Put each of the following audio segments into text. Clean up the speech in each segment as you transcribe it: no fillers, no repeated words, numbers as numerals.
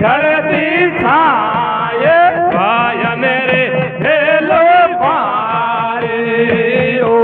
ढलती छाए भायन रे हेलो पारे ओ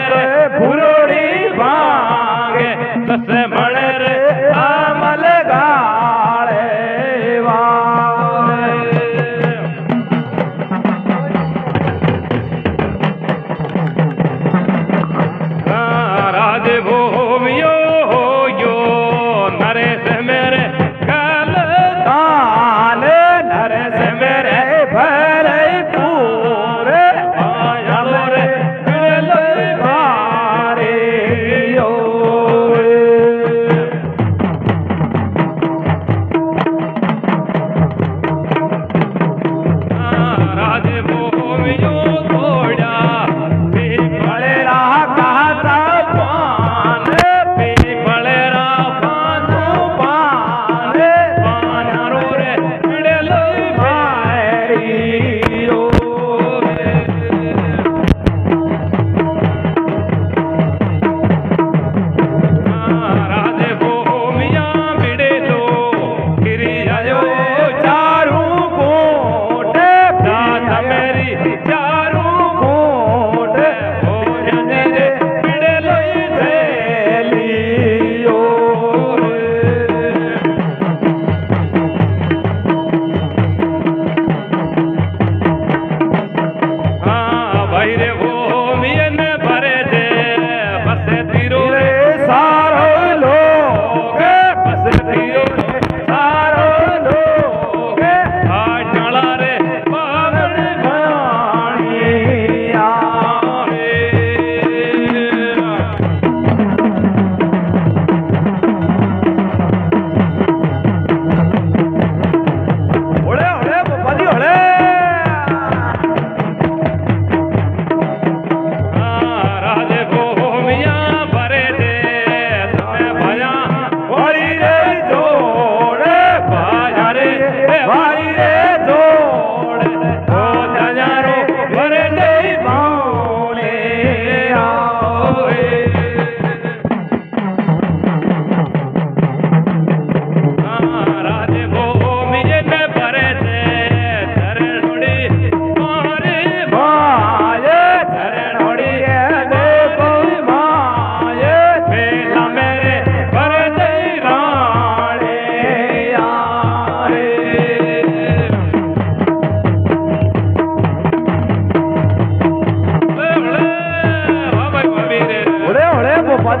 भरे पूरे आया रे भारे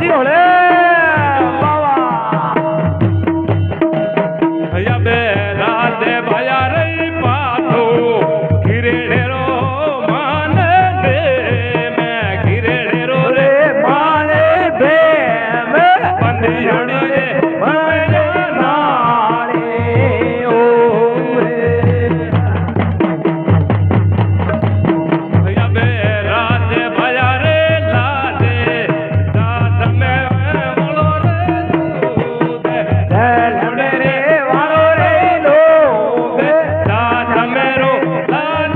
होती होले बाबा या बेरा दे भया रे पाथो गिरेड़ेरो मान दे मैं गिरेड़ेरो रे मान दे मैं बंदियाणी रे बने नाले ओ या बेरा दे भया रे ला दे दाद में बोलो रे दूध लड़े रे वालो रे लोग दाद मेरो लाल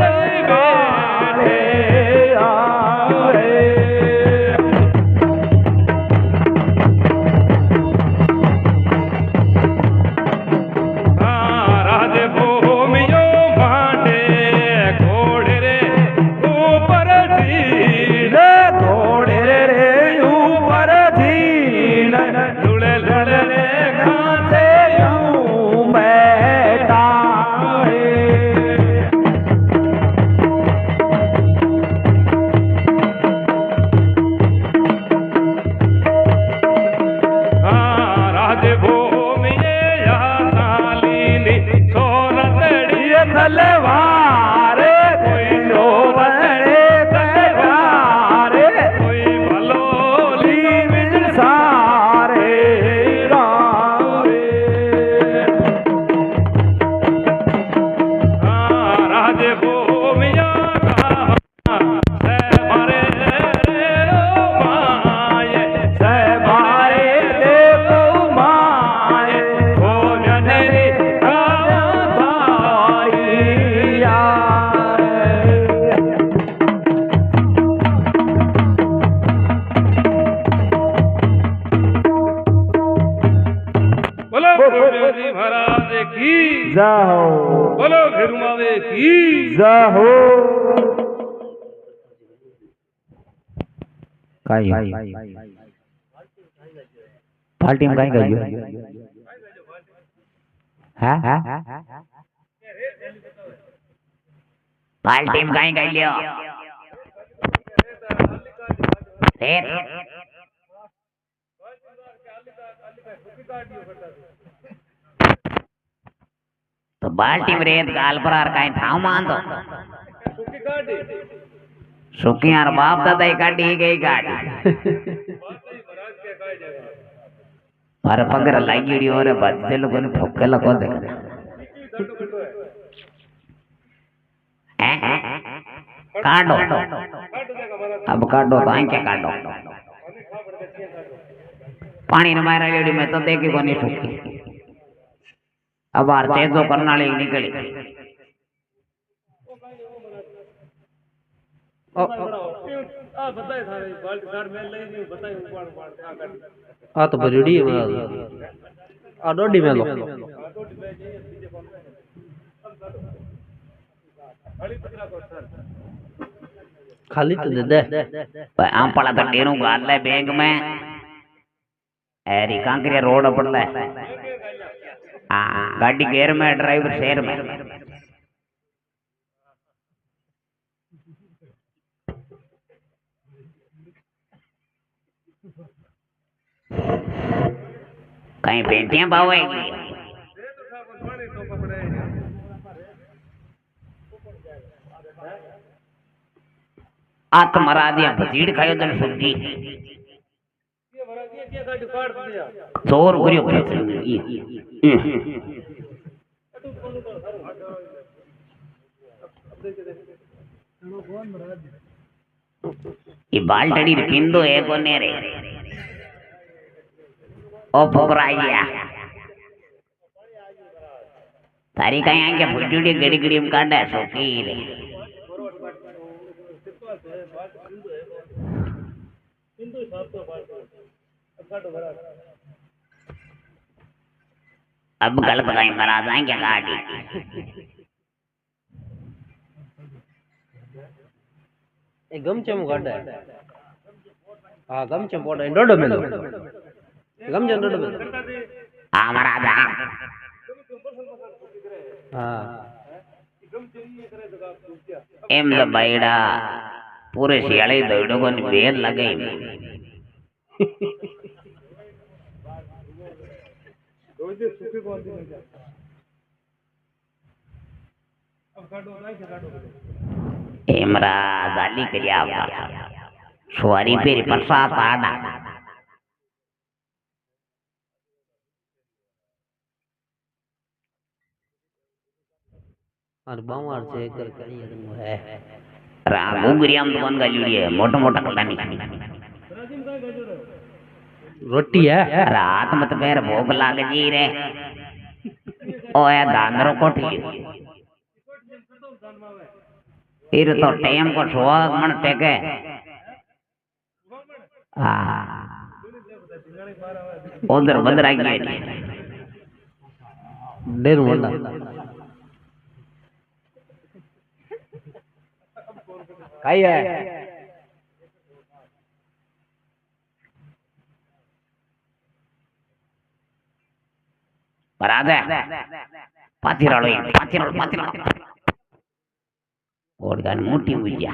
बेटे आए राधे भूमियो मांडे घोड़े रे ऊपर धीन घोड़े रे ऊपर धीन लुड़े लड़े रे खाते यूं बैठा राधे भूमिये या नालीनी सोनतड़ी तलवार कोई शोभने तलवार कोई भलोली बिन सारे रावे राधे भूमिया से मारे माये से मारे देखो माये हो जनरी भाईया बोलो गुरुदेव महाराज की जाओ बोलो घेरुमावे की जाओ काई पार्टी में काई गयो हां पार्टी में कहीं गई लियो फिर तो बाल्टी में रेत गाल पर आर कहीं ठाव मान दो सुखी यार बाप दादा काटी गई गाड़ी मारे पगर लागी और बच्चे लोगों ने ठोके लगो दे काटो अब काटो तो क्या काटो पानी न मारा लेडी में तो देखी को नहीं सूखी अब आर तेजो करनाली निकली आ तो बड़ी है आ डोडी में लो खाली तो दे आम पड़ा तो डेरू गाल ले बैग में एरी कांकरिया रोड पड़ता है गाड़ी गेर में ड्राइवर शेर में कहीं पेटियां पावेगी आत मरा दिया भजीड़ खायो जन सब्जी जोर करियो ये बाल्टड़ी पिंदो है कोने रे ओ फुकराइया तारी कहीं आके फुटुड़ी गड़ी गड़ी में काटा सोकी रे अब गलत कहीं मरा जाएंगे गाड़ी ए गमचम गाड़ा हां गमचम पोड़ा डोडो में लो गमचम डोडो में हां मरा जा हां एम द बाइडा पूरे सियाले दौड़ो को बेल लगे हेमराज आली કર્યા સોરી પેરી પરસાત આડા और बावर से कर कहीं है रा गुगरियाम तो बन गालीड़ी है मोटा मोटा कलानी रोटी है रात मत पैर भोग लाग जी रे ओए दानरो कोठी फिर तो टाइम को सुहाग मन टेके उधर बंदरा गई डेर मोटा काई है बरादे पाथिरालो पाथिरालो और गान मोटी हुई जा